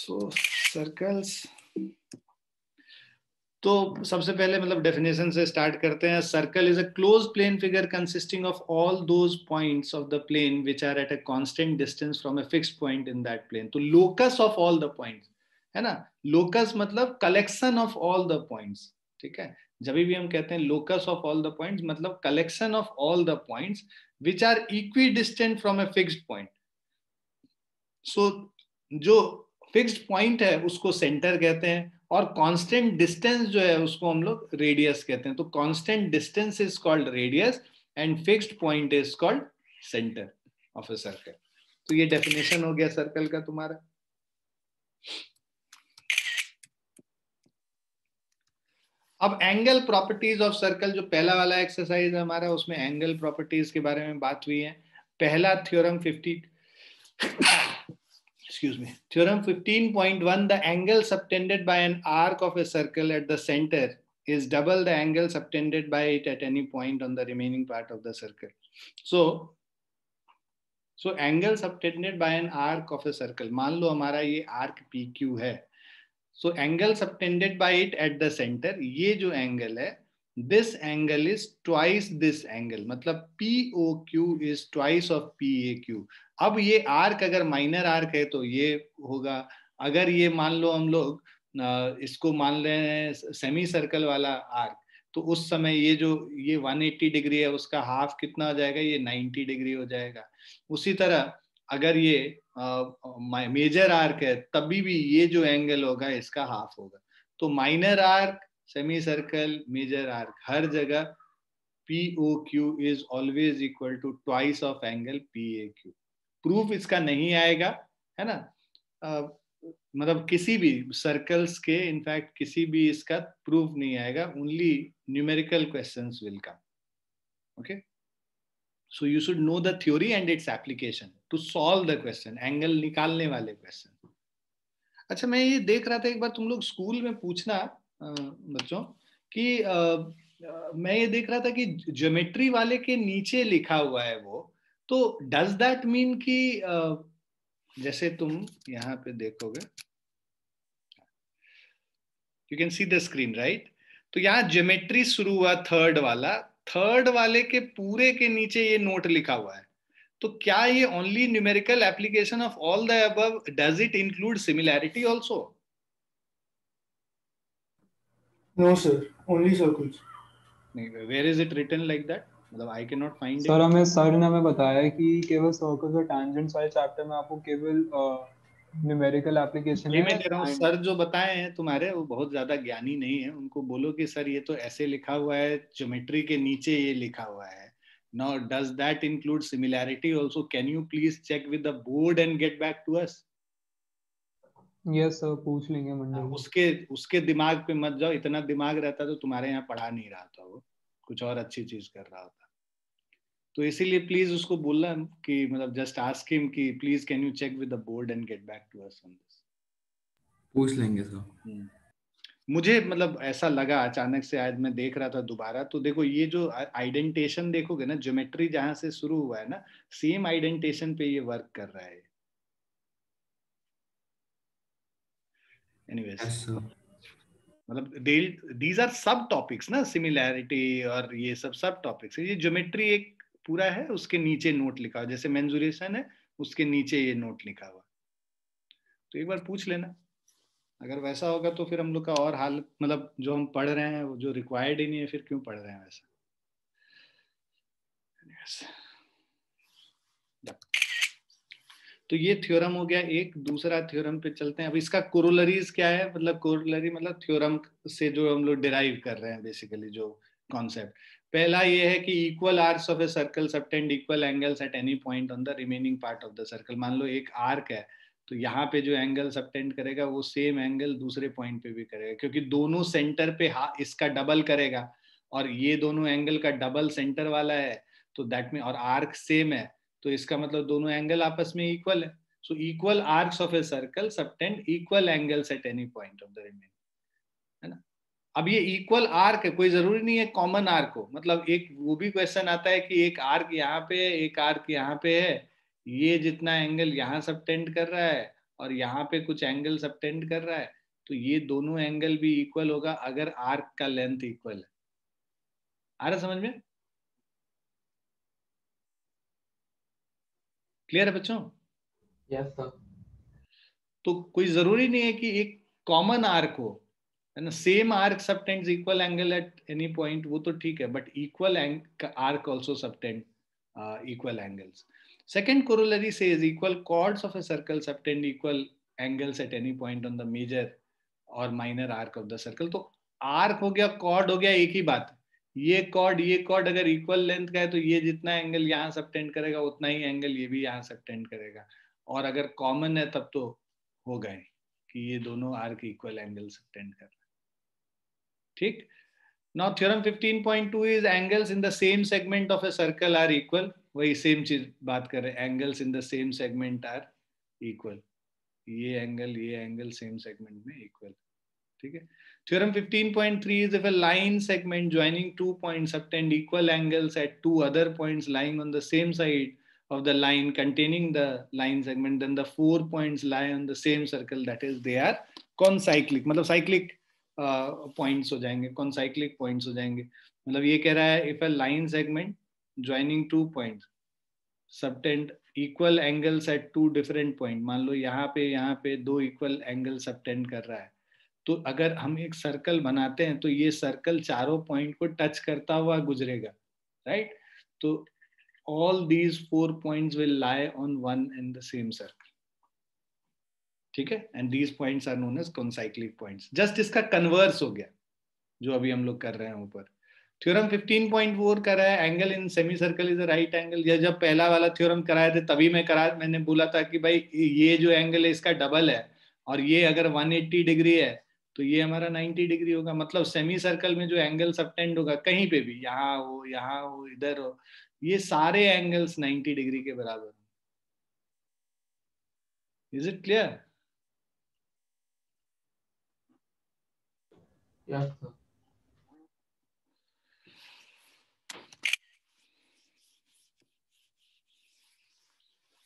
सो circles, तो सबसे पहले मतलब डेफिनेशन से स्टार्ट करते हैं. Circle is a close plane figure consisting of all those points of the plane which are at a constant distance from a fixed point in that plane. तो locus of all the points है ना. Locus मतलब collection of all the points. ठीक है, जब भी हम कहते हैं locus of all the points मतलब collection of all the points which are equidistant from a fixed point. So जो फिक्स्ड पॉइंट है उसको सेंटर कहते हैं और कांस्टेंट डिस्टेंस जो है उसको हम लोग रेडियस कहते हैं. तो constant distance is called radius and fixed point is called centre of a circle. तो ये डेफिनेशन हो गया सर्कल का तुम्हारा. अब एंगल प्रॉपर्टीज ऑफ सर्कल, जो पहला वाला एक्सरसाइज है हमारा, उसमें एंगल प्रॉपर्टीज के बारे में बात हुई है. पहला theorem 15.1, the angle subtended by an arc of a circle at the center is double the angle subtended by it at any point on the remaining part of the circle. So angle subtended by an arc of a circle, मान लो हमारा ये arc PQ है. So angle subtended by it at the center, ये जो angle है, this angle is twice this angle, मतलब POQ is twice of PAQ. अब ये आर्क अगर माइनर आर्क है तो ये होगा. अगर ये मान लो हम लोग इसको मान लें सेमी सर्कल वाला आर्क, तो उस समय ये जो ये 180 डिग्री है उसका हाफ कितना हो जाएगा, ये 90 डिग्री हो जाएगा. उसी तरह अगर ये मेजर आर्क है तभी भी ये जो एंगल होगा इसका हाफ होगा. तो minor arc, semi circle, major arc, हर जगह POQ is always equal to twice of angle PAQ. Proof इसका नहीं आएगा है ना. मतलब किसी भी सर्कल्स के इनफैक्ट किसी भी इसका प्रूफ नहीं आएगा. Only numerical questions will come. Okay, so you should know the theory and its application to solve the question, angle निकालने वाले क्वेश्चन. अच्छा, मैं ये देख रहा था एक बार तुम लोग स्कूल में पूछना बच्चों कि मैं ये देख रहा था कि ज्योमेट्री वाले के नीचे लिखा हुआ है वो, तो डज दैट मीन कि जैसे तुम यहाँ पे देखोगे, you can see the screen right. तो यहाँ ज्योमेट्री शुरू हुआ थर्ड वाला, थर्ड वाले के पूरे के नीचे ये नोट लिखा हुआ है. तो क्या ये only numerical application of all the above, does it include similarity also? No sir, only circles. नहीं, where is it written like that? मतलब I can not find sir it. Sir ने हमें बताया कि केवल सर्कल्स और टैंजेंट्स वाले chapter में आपको केवल न्यूमेरिकल एप्लीकेशन है. मैं कह रहा हूँ सर जो बताए हैं तुम्हारे वो बहुत ज्यादा ज्ञानी नहीं है. उनको बोलो कि सर ये तो ऐसे लिखा हुआ है, ज्योमेट्री के नीचे ये लिखा हुआ है. Now, does that include similarity also? Can you please check with the board and get back to us? Yes sir, पूछ लेंगे मंडे. उसके दिमाग पे मत जाओ. इतना दिमाग रहता तो तुम्हारे यहाँ पढ़ा नहीं रहा था, वो कुछ और अच्छी चीज कर रहा होता. तो इसीलिए प्लीज उसको बोलना कि मतलब जस्ट आस्क हिम कि please can you check with the board and get back to us on this. पूछ लेंगे सर. मुझे मतलब ऐसा लगा अचानक से, आज मैं देख रहा था दोबारा, तो देखो ये जो आइडेंटेशन देखोगे ना, ज्योमेट्री जहां से शुरू हुआ है ना, सेम आइडेंटेशन पे ये वर्क कर रहा है. एनीवेज, मतलब दीज आर सब टॉपिक्स ना, सिमिलैरिटी और ये सब टॉपिक्स है. ये ज्योमेट्री एक पूरा है, उसके नीचे नोट लिखा हुआ, जैसे मेंसुरेशन है उसके नीचे ये नोट लिखा हुआ. तो एक बार पूछ लेना. अगर वैसा होगा तो फिर हम लोग का और हाल, मतलब जो हम पढ़ रहे हैं वो जो रिक्वायर्ड ही नहीं है, फिर क्यों पढ़ रहे हैं वैसा. तो ये थ्योरम हो गया एक. दूसरा थ्योरम पे चलते हैं. अब इसका कोरोलरीज क्या है, मतलब कोरोलरी मतलब थ्योरम से जो हम लोग डिराइव कर रहे हैं बेसिकली जो कॉन्सेप्ट. पहला ये है कि equal arcs of a circle subtend equal angles eight any point on the remaining part of the circle. मान लो एक आर्क है, तो यहाँ पे जो एंगल सबटेंड करेगा वो सेम एंगल दूसरे पॉइंट पे भी करेगा, क्योंकि दोनों सेंटर पे इसका डबल करेगा, और ये दोनों एंगल का डबल सेंटर वाला है. तो दैट में और आर्क सेम है, तो इसका मतलब दोनों एंगल आपस में इक्वल है. So equal arcs of a circle subtend equal angles eight any point of the remaining, है ना. अब ये इक्वल आर्क है, कोई जरूरी नहीं है कॉमन आर्क हो. मतलब एक वो भी क्वेश्चन आता है कि एक आर्क यहाँ पे है, एक आर्क यहाँ पे है, ये जितना एंगल यहाँ सबटेंड कर रहा है और यहाँ पे कुछ एंगल सबटेंड कर रहा है, तो ये दोनों एंगल भी इक्वल होगा अगर आर्क का लेंथ इक्वल है। आ रहा समझ में? क्लियर है बच्चों? Yes sir. तो कोई जरूरी नहीं है कि एक कॉमन आर्क हो, है ना, same arc subtends equal angle at any point, वो तो ठीक है, but equal arc also subtend equal angles. Second corollary says equal chords of a circle subtend equal angles at any point on the major or minor arc of the circle. तो arc हो गया, cord हो गया, एक ही बात. ये cord अगर equal length का है तो ये जितना एंगल यहाँ सबटेंड करेगा उतना ही एंगल ये भी यहाँ सबटेंड करेगा. और अगर कॉमन है तब तो हो गए कि ये दोनों आर्क इक्वल एंगल सबटेंड कर रहे हैं. ठीक. Now theorem 15.2 is angles in the same segment of a circle are equal. वही सेम चीज बात कर रहे हैं, angles in the same segment are equal. ये एंगल सेम सेगमेंट में इक्वल. ठीक है. Theorem 15.3 is if a line segment joining 2 points subtend equal angles at 2 other points lying on the same side of the line containing the line segment, then the 4 points lie on the same circle, that is they are concyclic. मतलब cyclic points हो जाएंगे, concyclic points हो जाएंगे. मतलब ये कह रहा है if a line segment joining 2 points subtend equal angles eight 2 different point, मान लो यहाँ पे 2 इक्वल एंगल सबटेंड कर रहा है, तो अगर हम एक सर्कल बनाते हैं तो ये सर्कल चारों पॉइंट को टच करता हुआ गुजरेगा, राइट. तो all these 4 points will lie on one and the same circle. ठीक है. And these points are known as concyclic points. Just इसका कन्वर्स हो गया जो अभी हम लोग कर रहे हैं ऊपर. थ्योरम 15.4 कर रहा है angle in semi circle is a right angle. या जब पहला वाला थ्योरम कराए थे तभी मैंने बोला था कि भाई ये जो एंगल है इसका डबल है, और ये अगर 180 डिग्री है तो ये हमारा 90 डिग्री होगा. मतलब सेमी सर्कल में जो एंगल सबटेंड होगा कहीं पे भी, यहाँ हो इधर हो, ये सारे एंगल्स 90 डिग्री के बराबर. Is it clear? Yes sir.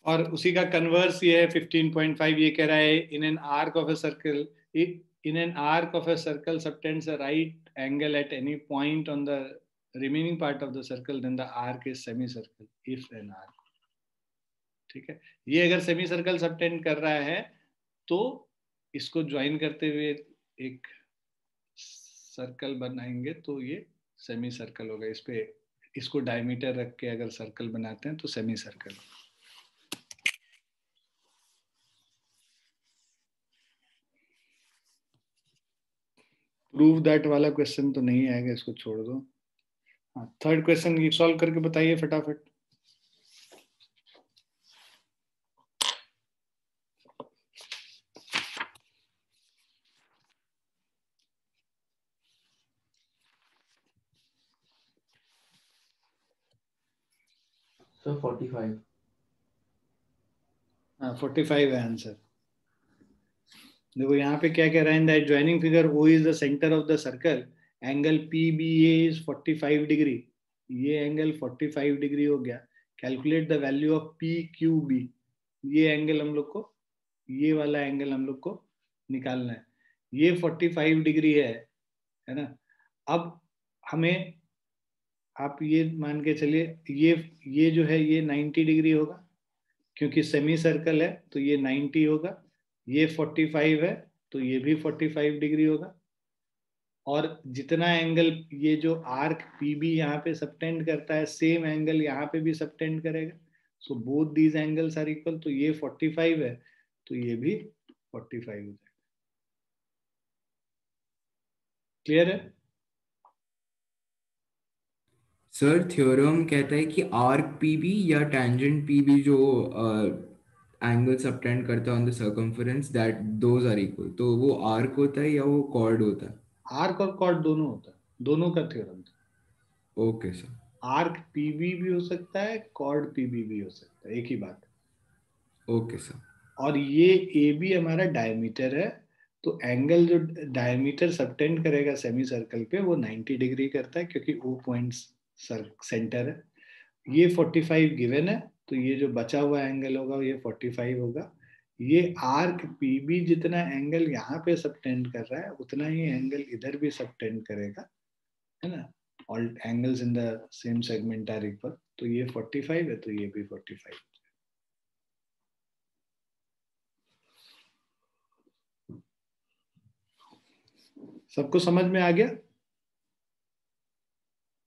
और उसी का कन्वर्स ये है 15.5. ये कह रहा है in an arc of a circle subtends a right angle at any point on the remaining part of the circle, then the arc is semi circle if an arc. ठीक है. ये अगर सेमी सर्कल सबटेंड कर रहा है तो इसको join करते हुए एक सर्कल बनाएंगे तो ये सेमी सर्कल होगा. इस पे इसको डायमीटर रख के अगर सर्कल बनाते हैं तो सेमी सर्कल. प्रूव दैट वाला क्वेश्चन तो नहीं आएगा, इसको छोड़ दो. हाँ, थर्ड क्वेश्चन ये सॉल्व करके बताइए फटाफट. सर 45. हाँ 45 है आंसर. देखो यहाँ पे क्या कह रहा है, in the adjoining figure O is the centre of the circle, angle PBA is 45 degree. ये एंगल 45 डिग्री हो गया. Calculate the value of PQB. ये एंगल हम लोग को, ये वाला एंगल हम लोग को निकालना है. ये 45 डिग्री है ना. अब हमें आप ये मान के चलिए ये जो है ये 90 डिग्री होगा क्योंकि सेमी सर्कल है तो ये 90 होगा. ये 45 है तो ये भी 45 डिग्री होगा. और जितना एंगल ये जो आर्क PB यहाँ पे सबटेंड करता है सेम एंगल यहाँ पे भी सबटेंड करेगा. So both these angles are equal. तो ये 45 है तो ये भी 45 हो जाएगा. क्लियर है? सर थ्योरम कहता है कि आर्क पीबी या टेंजेंट पीबी जो एंगल सबटेंड करता है on the circumference that those are equal. तो वो आर्क होता है या वो कॉर्ड होता है? आर्क और कॉर्ड दोनों होता है, दोनों का थ्योरम था. Okay sir. आर्क PB भी हो सकता है, कॉर्ड PB भी हो सकता है, एक ही बात. Okay sir. और ये AB हमारा डायमीटर है, तो एंगल जो डायमीटर सबटेंड करेगा सेमी सर्कल पे वो 90 डिग्री करता है क्योंकि O पॉइंट सेंटर है. ये 45 गिवन है तो ये जो बचा हुआ एंगल होगा ये 45 होगा. ये आर्क पीबी जितना एंगल यहाँ पे सबटेंड कर रहा है उतना ही एंगल इधर भी सबटेंड करेगा, है ना। All angles in the same segment are equal, तो ये 45 है तो ये भी 45। सबको समझ में आ गया?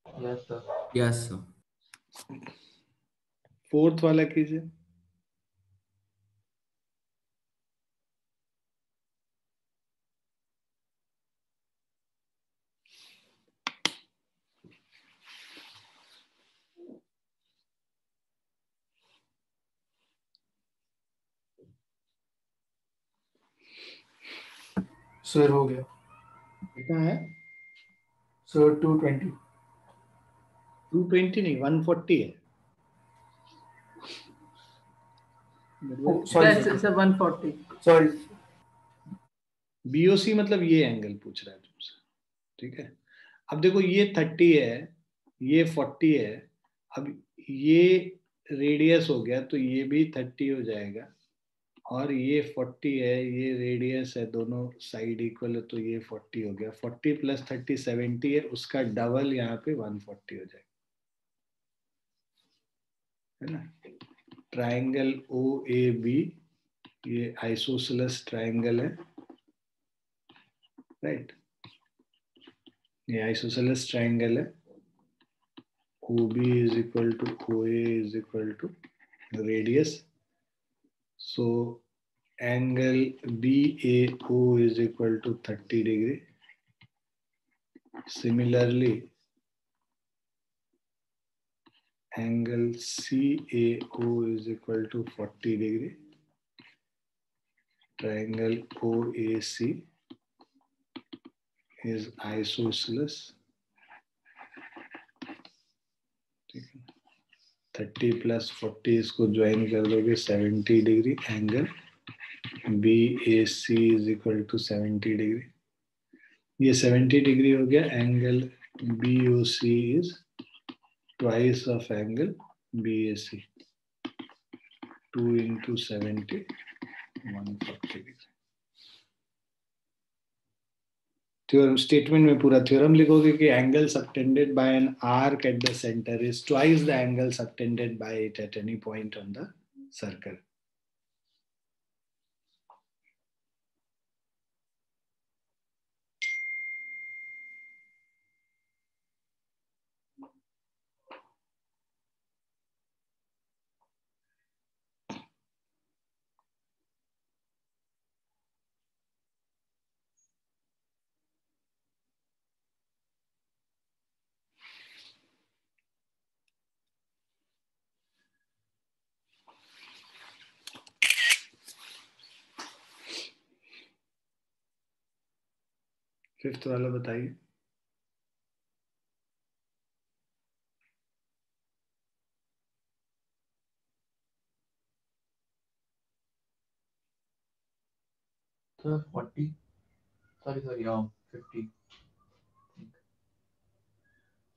Yes sir. Yes sir. Fourth वाला कीजिए। सर हो गया कितना है? सर 220। 220 नहीं, 140 है। Sorry Yes, it's a 140. Sorry. BOC मतलब ये एंगल पूछ रहा है तुमसे, ठीक है। अब देखो ये 30 है, ये 40 है, अब ये रेडियस हो गया तो ये भी 30 हो जाएगा, और ये 40 है, ये रेडियस है, दोनों साइड इक्वल है तो ये 40 हो गया। 40 + 30 70 है, उसका डबल यहाँ पे 140 हो जाएगा, है ना। ट्राइंगल ओ ए बी, ये आइसोसेलेस ट्राइंगल है, राइट। ये आइसोसेलेस ट्राइंगल है। OB is equal to OA is equal to radius. So angle BAO is equal to 30 degree. Similarly, angle CAO is equal to 40 degree. Triangle OAC is isosceles. 30 + 40 इसको join कर दोगे 70 degree, angle BAC is equal to 70 degree. ये 70 degree हो गया। Angle BOC is twice of angle BAC, 2 into 70, 140 degree. Theorem statement में पूरा theorem लिखोगे कि angle subtended bye an arc at the centre is twice the angle subtended bye it at any point on the circle. Fifth वाला बताइए। Sir, 40. Sorry, 50.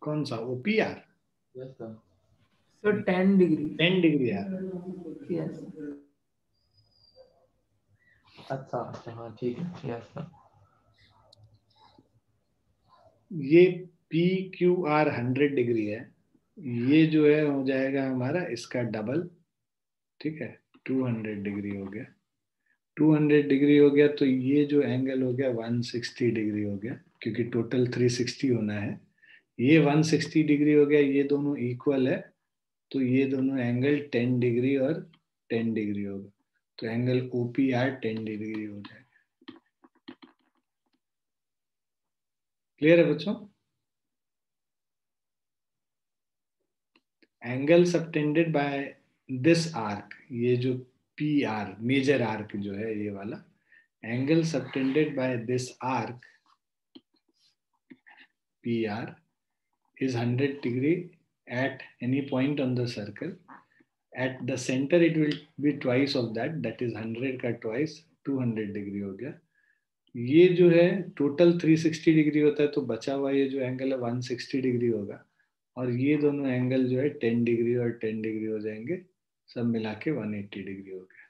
कौन सा OPR? Yes, sir. So 10 degree. 10 degree यार। Yes. अच्छा अच्छा, हाँ ठीक है। Yes, sir. ये PQR 100 डिग्री है, ये जो है हो जाएगा हमारा इसका डबल, ठीक है। 200 डिग्री हो गया। 200 डिग्री हो गया तो ये जो एंगल हो गया 160 डिग्री हो गया, क्योंकि टोटल 360 होना है। ये 160 डिग्री हो गया, ये दोनों इक्वल है तो ये दोनों एंगल 10 डिग्री और 10 डिग्री होगा, तो एंगल OPR 10 डिग्री हो जाएगा। क्लियर है बच्चों? Angle subtended by this arc, ये जो PR मेजर आर्क जो है ये वाला, angle subtended by this arc PR is 100 degree at any point on the circle. At the center it will be twice of that is 100 का twice, 200 degree हो गया। ये जो है टोटल 360 डिग्री होता है, तो बचा हुआ ये जो एंगल है 160 डिग्री होगा, और ये दोनों एंगल जो है 10 डिग्री और 10 डिग्री हो जाएंगे, सब मिला के 180 डिग्री हो गया।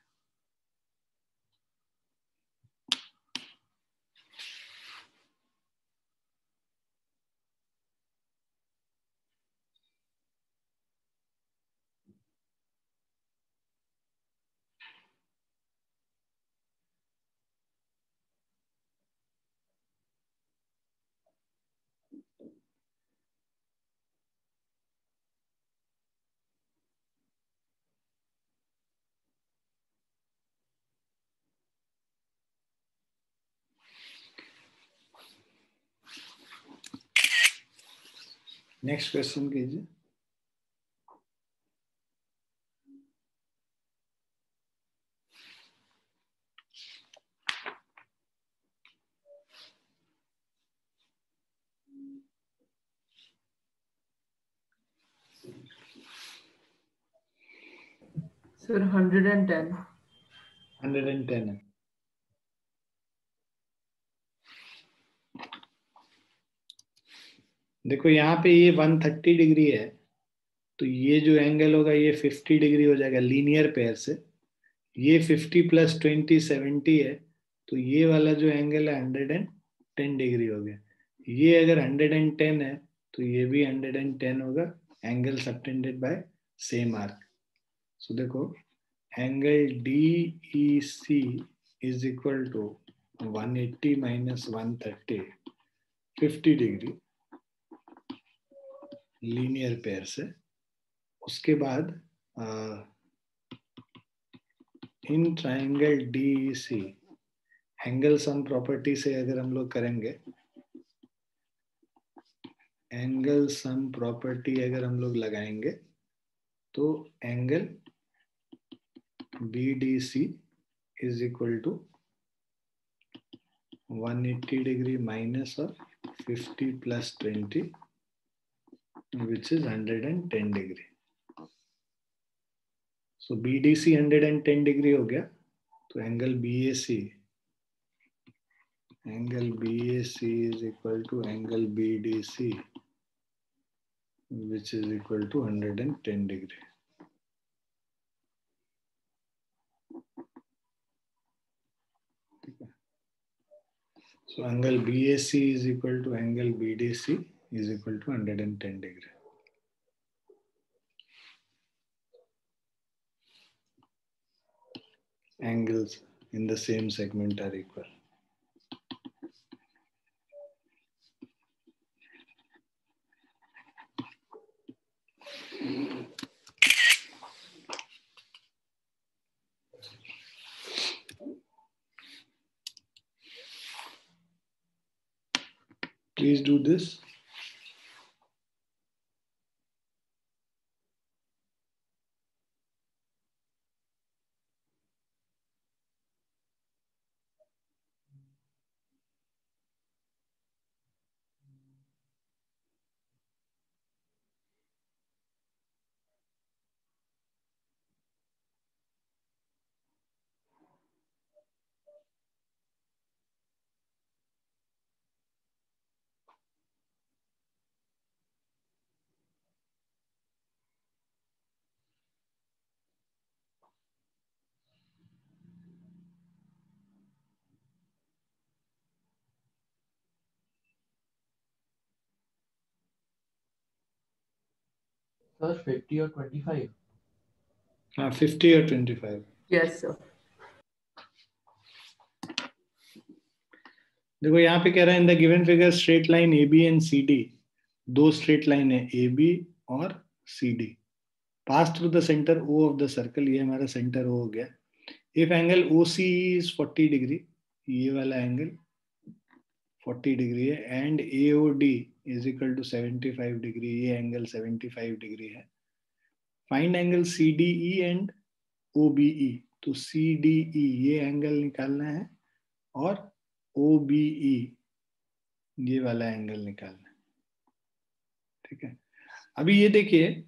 नेक्स्ट क्वेश्चन कीजिए. Sir, 110. 110 है. देखो यहाँ पे ये 130 डिग्री है, तो ये जो एंगल होगा ये 50 डिग्री हो जाएगा लीनियर पेयर से. ये 50 प्लस 20 70 है, तो ये वाला जो एंगल है 110 डिग्री हो गया. ये अगर 110 है तो ये भी 110 होगा. Angle subtended by same arc. So देखो angle DEC is equal to 180 minus 130, 50 degree linear pair से. उसके बाद in triangle DEC angle sum property से अगर हम लोग करेंगे, एंगल सम प्रॉपर्टी अगर हम लोग लगाएंगे तो angle BDC is equal to 180 degree minus of 50 plus 20 which is 110 degree. So BDC 110 degree हो गया, तो angle BAC is equal to angle BDC which is equal to 110 degree. So angle BAC is equal to angle BDC is equal to 110 degree. Angles in the same segment are equal. Please do this. Sir, 50 or 25? 50 or 25. Yes, sir. देखो यहाँ पे कह रहा है in the given figure straight line AB and CD, दो straight line है AB और CD, pass through the centre O of the circle. ये हमारा सेंटर O हो गया. If angle OCE is 40 degree, ये वाला एंगल 40 डिग्री है, and AOD is equal to 75 degree, ये एंगल 75 डिग्री है. Find angle CDE and OBE. तो CDE ये एंगल निकालना है और OBE ये वाला एंगल निकालना है. ठीक है. अभी ये देखिए,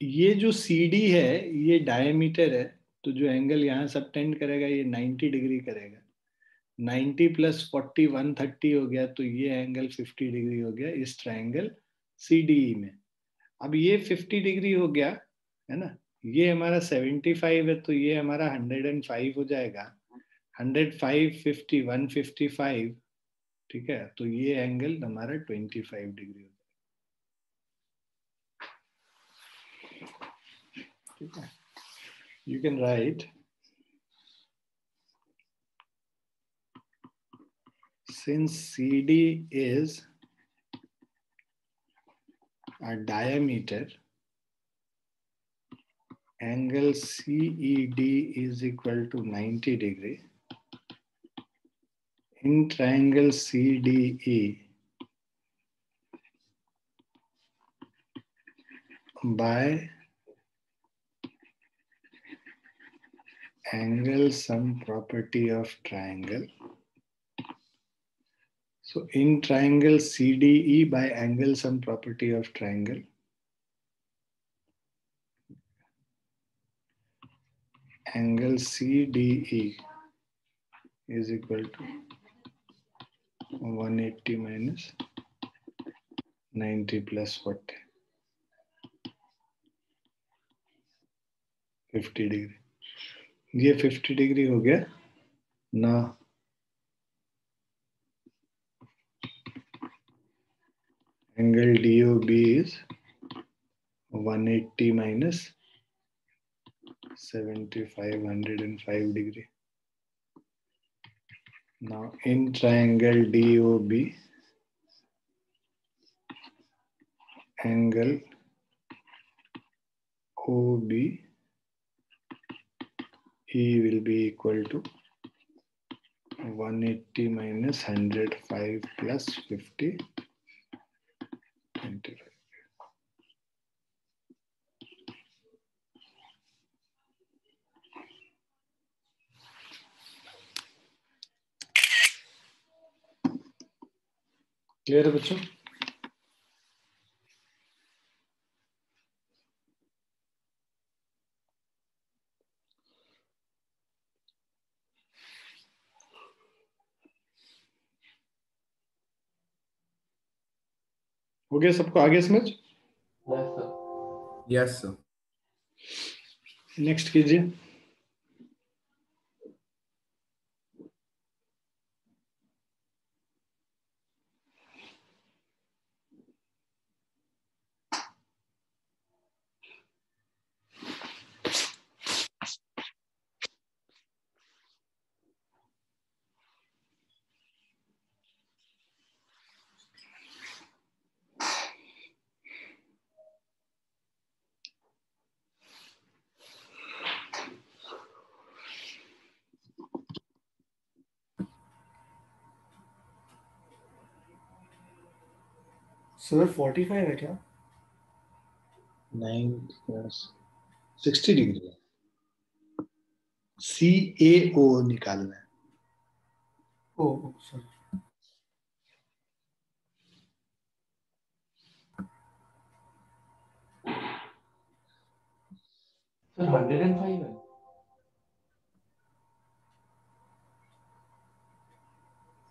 ये जो CD है ये डायमीटर है, तो जो एंगल यहाँ सबटेंड करेगा ये 90 डिग्री करेगा. 90 प्लस 40 130 हो गया, तो ये एंगल 50 डिग्री हो गया इस ट्रायंगल CDE में. अब ये 50 डिग्री हो गया है ना, ये हमारा 75 है, तो ये हमारा 105 हो जाएगा. 105 50 155. ठीक है, तो ये एंगल हमारा 25 डिग्री हो जाएगा. ठीक है. You can write since CD is a diameter, angle CED is equal to 90 degree. In triangle CDE, by angle sum property of triangle. So in triangle CDE by angle sum property of triangle, angle CDE is equal to 180 minus 90 plus 40, 50 degree. ये 50 degree हो गया ना. Angle DOB is 180 minus 7505 degree. Now in triangle DOB, angle OBE will be equal to 180 minus 105 plus 50, 25. Clear है बच्चों? हो गया सबको आगे समझ? Yes, sir. Yes sir. Next कीजिए. सर 45 है क्या? 9 plus 60 डिग्री है. CAO निकालना है. ओ सर. Sir, 105 है.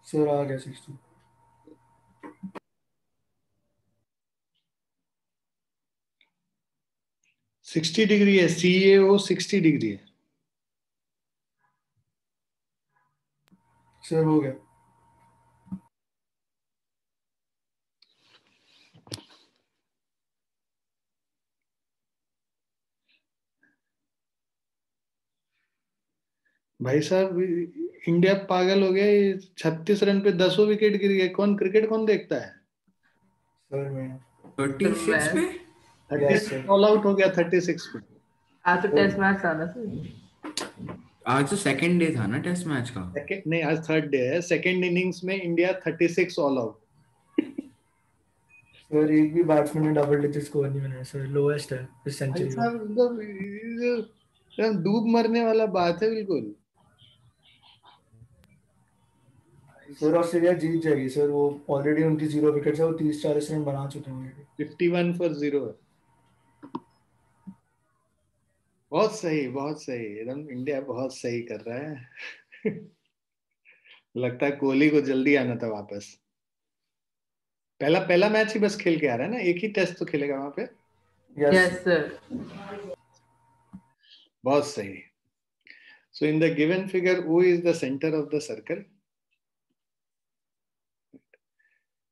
सर आ गया 60. 60 डिग्री है. CAO 60 डिग्री है. सर हो गया. भाई साहब इंडिया पागल हो गया. 36 रन पे 10 विकेट गिर गए. कौन क्रिकेट कौन देखता है? सर मैं 36 पे. 36 sir. ऑल आउट हो गया 36 पे. आज तो टेस्ट मैच था ना सर. आज तो सेकंड डे था ना टेस्ट मैच का. सेकंड नहीं, आज थर्ड डे है. सेकंड इनिंग्स में इंडिया 36 ऑल आउट. सर एक भी बैट्समैन ने डबल डिजिट स्कोर नहीं बनाया सर. लोएस्ट है इस भाई सेंचुरी का. साहब एकदम डूब मरने वाला बात है बिल्कुल. सर ऑस्ट्रेलिया जीत जाएगी सर. वो ऑलरेडी उनकी 0 विकेट है. वो 30-40 रन बना चुके हैं ऑलरेडी. 51 for 0 है. बहुत सही, बहुत सही. एकदम इंडिया बहुत सही कर रहा है. लगता है कोहली को जल्दी आना था वापस. पहला पहला मैच ही बस खेल के आ रहा है ना. एक ही टेस्ट तो खेलेगा वहां पे. Yes sir. बहुत सही. So in the given figure, O is the center of the circle.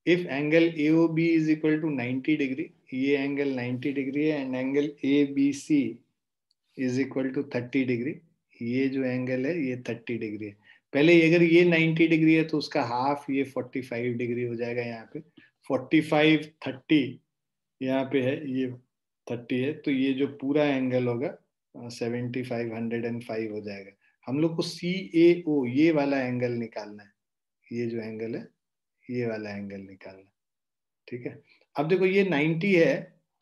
If angle AOB is equal to 90 degree, ये angle 90 degree है, and angle ABC is equal to 30 degree. ये जो angle है ये 30 degree है. पहले अगर ये 90 degree है तो उसका हाफ ये 45 degree हो जाएगा. यहाँ पे 45 30 यहाँ पे है, ये 30 है, तो ये जो पूरा एंगल होगा 7505 हो जाएगा. हम लोग को CAO ये वाला एंगल निकालना है. ये जो एंगल है ये वाला एंगल निकालना. ठीक है. अब देखो ये 90 है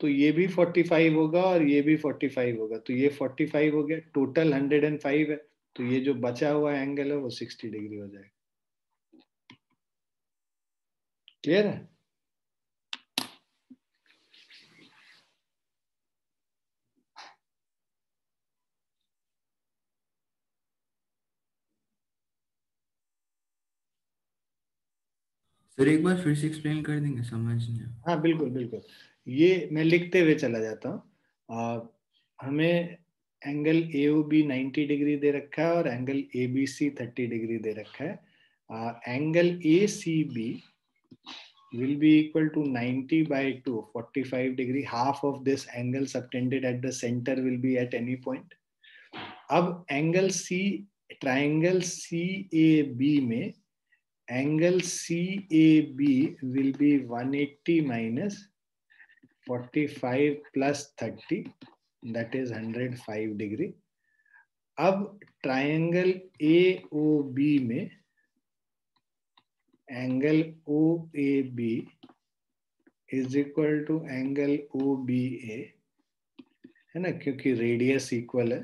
तो ये भी 45 होगा और ये भी 45 होगा, तो ये 45 हो गया, टोटल 105 है, तो ये जो बचा हुआ एंगल है वो 60 डिग्री हो जाएगा। क्लियर है? सर एक बार फिर से एक्सप्लेन कर देंगे, समझ नहीं आया। हाँ बिल्कुल बिल्कुल, ये मैं लिखते हुए चला जाता हूँ। हमें angle A O B 90 degree दे रखा है और angle A B C 30 degree दे रखा है। Angle A C B will be equal to 90 by 2, 45 degree. Half of this angle subtended at the center will be at any point. अब angle C, triangle C A B में angle C A B will be 180 minus 45 plus 30, that is 105 degree. अब triangle A O B में angle O A B is equal to angle O B A, है ना, क्योंकि radius equal है,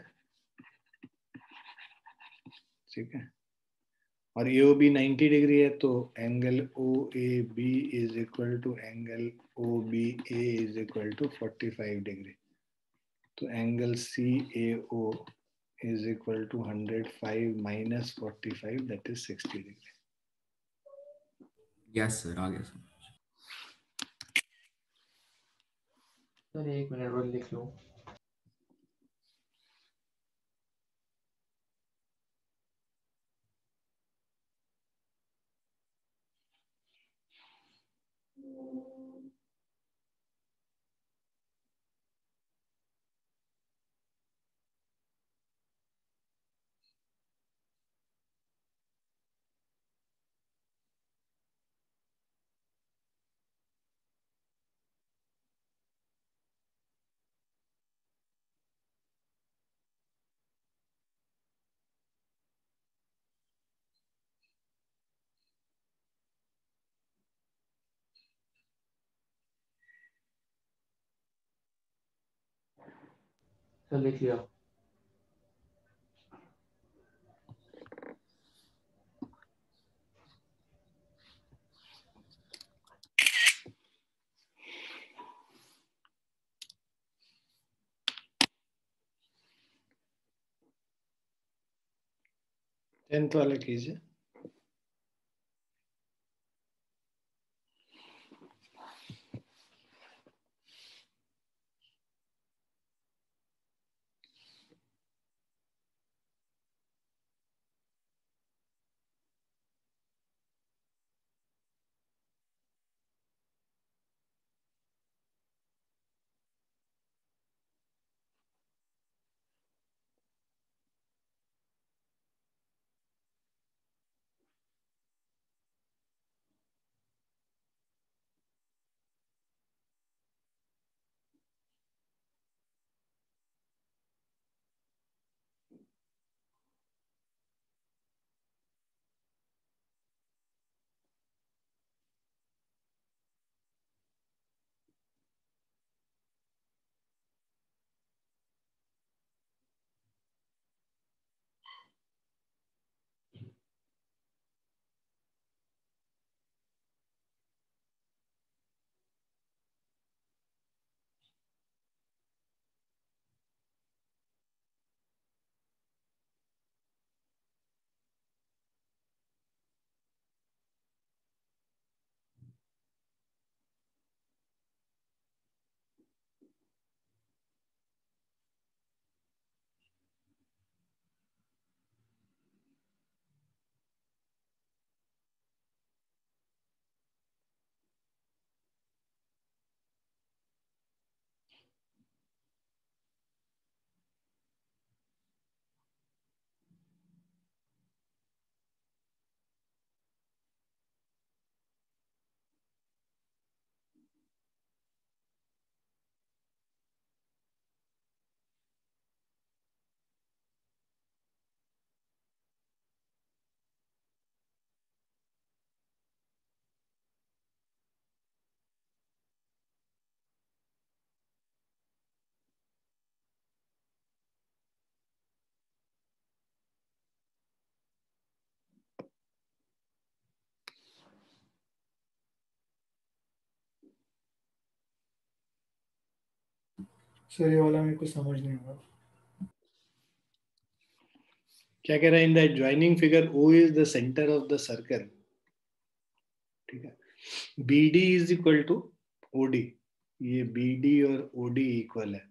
ठीक है, और ए ओ बी 90 डिग्री है, तो angle O A B is equal to angle O B A is equal to 45 degree. तो angle C A O is equal to 105 minus 45, that is 60 degree. Yes sir, आ गया सर। Sir 1 minute और लिख लो। Sir लिख लिया। Tenth वाला कीजिए। सर ये वाला मेरे को समझ नहीं आ रहा। क्या कह रहा है? In the adjoining figure O is the centre of the circle, ठीक है, BD is equal to OD, ये BD और OD इक्वल है,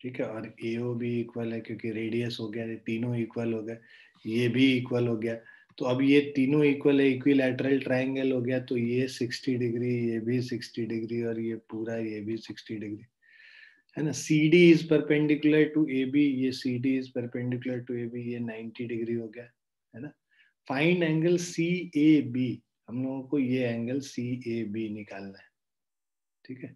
ठीक है, और AO भी इक्वल है क्योंकि रेडियस हो गया, ये तीनों इक्वल हो गए, ये भी इक्वल हो गया। तो अब ये तीनों इक्वल है, इक्विलैटरल ट्रायंगल हो गया, तो ये 60 डिग्री, ये भी 60 डिग्री और ये पूरा ये भी 60 डिग्री, है ना। CD is perpendicular to AB, ये CD is perpendicular to AB, ये 90 डिग्री हो गया, है ना। फाइंड एंगल CAB, हम लोगों को ये एंगल CAB निकालना है, ठीक है।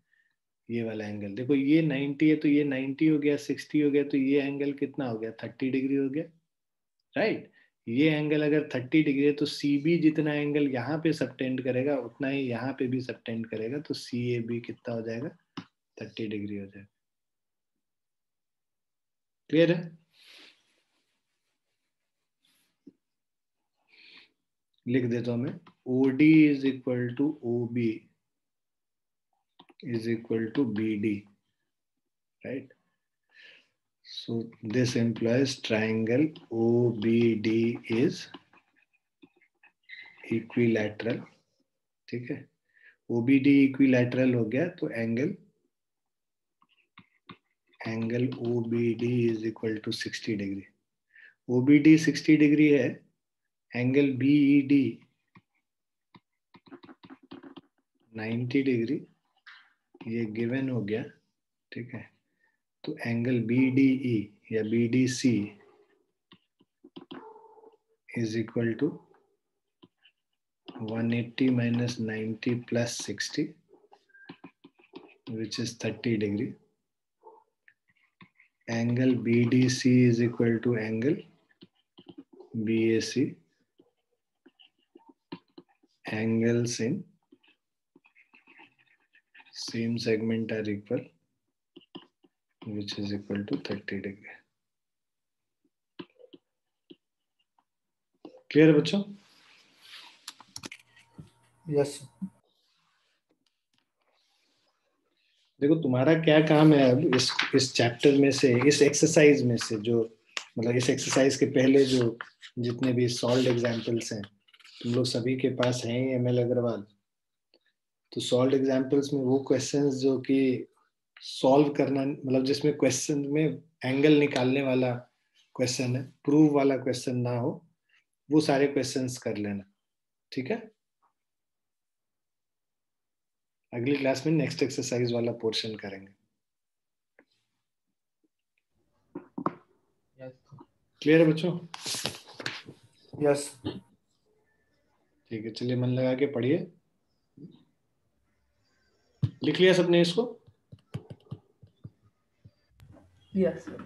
ये वाला एंगल देखो, ये 90 है तो ये 90 हो गया, 60 हो गया, तो ये एंगल कितना हो गया? 30 डिग्री हो गया, राइट। ये एंगल अगर 30 डिग्री है तो CB जितना एंगल यहाँ पे सबटेंड करेगा उतना ही यहाँ पे भी सबटेंड करेगा, तो CAB कितना हो जाएगा? 30 डिग्री हो जाएगा। क्लियर है? लिख देता हूं मैं, OD is equal to OB is equal to BD, right? So this implies triangle OBD is equilateral, ठीक है। OBD equilateral हो गया तो angle OBD is equal to 60 degree. OBD 60 degree है, एंगल BED 90 डिग्री, ये गिवन हो गया, ठीक है। तो एंगल BDE या BDC is equal to 180 minus 90 plus 60, which is 30 degree. Angle BDC is equal to angle BAC. Angles in same segment are equal, which is equal to 30 degree. Clear बच्चों? Yes. देखो तुम्हारा क्या काम है अब इस chapter में से, इस एक्सरसाइज में से, जो मतलब इस एक्सरसाइज के पहले जो जितने भी सॉल्व्ड एग्जांपल्स हैं, तुम लोग सभी के पास हैं ही ML अग्रवाल। तो सॉल्व्ड एग्जांपल्स में वो क्वेश्चंस जो कि सॉल्व करना, मतलब जिसमें क्वेश्चन में एंगल निकालने वाला क्वेश्चन है, प्रूव वाला क्वेश्चन ना हो, वो सारे क्वेश्चंस कर लेना, ठीक है। अगली क्लास में नेक्स्ट एक्सरसाइज वाला पोर्शन करेंगे। क्लियर है बच्चों? यस। ठीक है, चलिए मन लगा के पढ़िए। लिख लिया सबने इसको? Yes, sir.